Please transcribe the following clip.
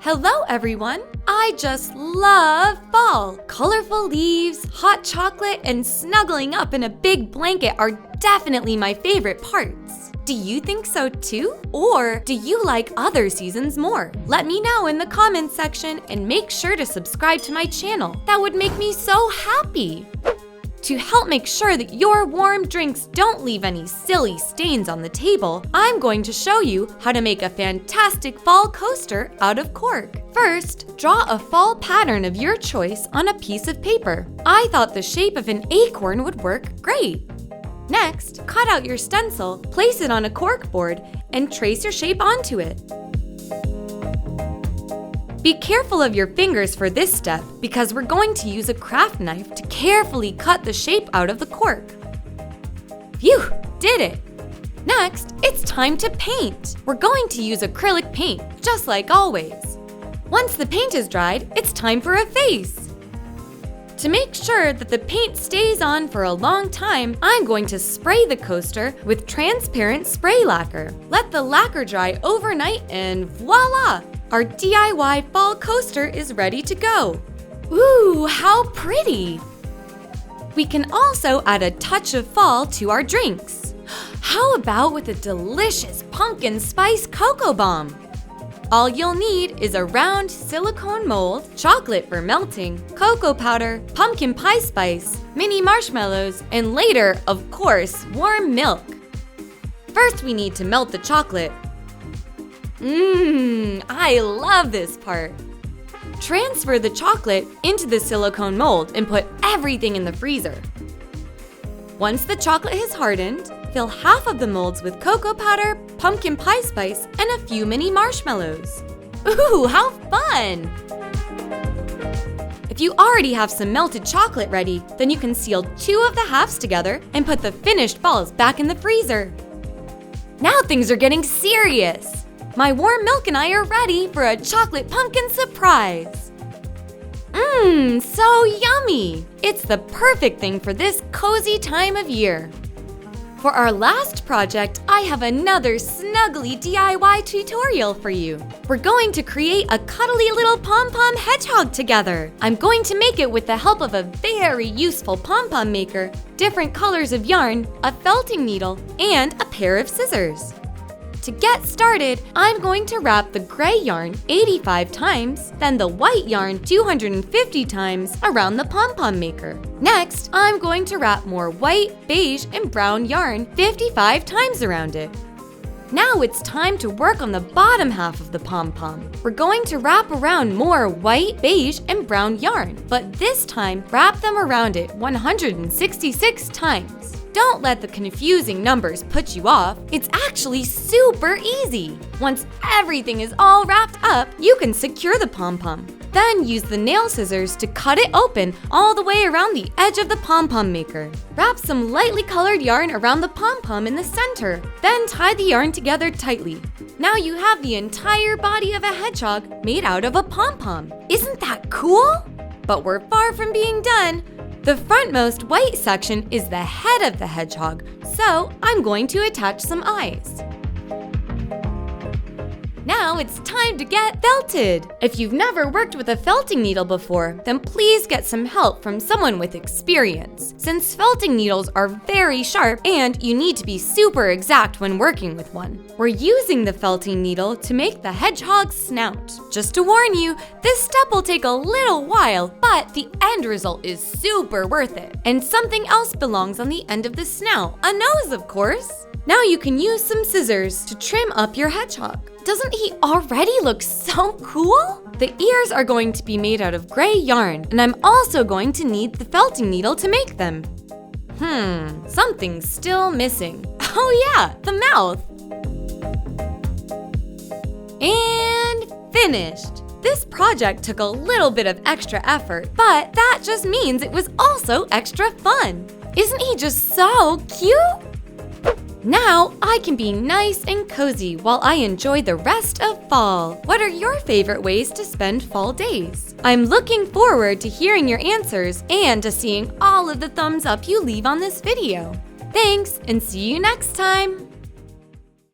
Hello everyone! I just love fall! Colorful leaves, hot chocolate, and snuggling up in a big blanket are definitely my favorite parts. Do you think so too? Or do you like other seasons more? Let me know in the comments section and make sure to subscribe to my channel. That would make me so happy! To help make sure that your warm drinks don't leave any silly stains on the table, I'm going to show you how to make a fantastic fall coaster out of cork. First, draw a fall pattern of your choice on a piece of paper. I thought the shape of an acorn would work great. Next, cut out your stencil, place it on a cork board, and trace your shape onto it. Be careful of your fingers for this step because we're going to use a craft knife to carefully cut the shape out of the cork. Phew, did it! Next, it's time to paint. We're going to use acrylic paint, just like always. Once the paint is dried, it's time for a face. To make sure that the paint stays on for a long time, I'm going to spray the coaster with transparent spray lacquer. Let the lacquer dry overnight and voila! Our DIY fall coaster is ready to go. Ooh, how pretty! We can also add a touch of fall to our drinks. How about with a delicious pumpkin spice cocoa bomb? All you'll need is a round silicone mold, chocolate for melting, cocoa powder, pumpkin pie spice, mini marshmallows, and later, of course, warm milk. First, we need to melt the chocolate. I love this part. Transfer the chocolate into the silicone mold and put everything in the freezer. Once the chocolate has hardened, fill half of the molds with cocoa powder, pumpkin pie spice, and a few mini marshmallows. Ooh, how fun! If you already have some melted chocolate ready, then you can seal 2 of the halves together and put the finished balls back in the freezer. Now things are getting serious! My warm milk and I are ready for a chocolate pumpkin surprise! So yummy! It's the perfect thing for this cozy time of year. For our last project, I have another snuggly DIY tutorial for you. We're going to create a cuddly little Pom Pom Hedgehog together. I'm going to make it with the help of a very useful pom-pom maker, different colors of yarn, a felting needle, and a pair of scissors. To get started, I'm going to wrap the gray yarn 85 times, then the white yarn 250 times around the pom-pom maker. Next, I'm going to wrap more white, beige, and brown yarn 55 times around it. Now it's time to work on the bottom half of the pom-pom. We're going to wrap around more white, beige, and brown yarn, but this time, wrap them around it 166 times. Don't let the confusing numbers put you off. It's actually super easy. Once everything is all wrapped up, you can secure the pom-pom. Then use the nail scissors to cut it open all the way around the edge of the pom-pom maker. Wrap some lightly colored yarn around the pom-pom in the center. Then tie the yarn together tightly. Now you have the entire body of a hedgehog made out of a pom-pom. Isn't that cool? But we're far from being done. The frontmost white section is the head of the hedgehog, so I'm going to attach some eyes. Now it's time to get felted! If you've never worked with a felting needle before, then please get some help from someone with experience, since felting needles are very sharp and you need to be super exact when working with one. We're using the felting needle to make the hedgehog's snout. Just to warn you, this step will take a little while, but the end result is super worth it. And something else belongs on the end of the snout, a nose of course! Now you can use some scissors to trim up your hedgehog. Doesn't he already look so cool? The ears are going to be made out of gray yarn, and I'm also going to need the felting needle to make them. Something's still missing. Oh yeah, the mouth! And finished! This project took a little bit of extra effort, but that just means it was also extra fun. Isn't he just so cute? Now I can be nice and cozy while I enjoy the rest of fall. What are your favorite ways to spend fall days? I'm looking forward to hearing your answers and to seeing all of the thumbs up you leave on this video. Thanks, and see you next time!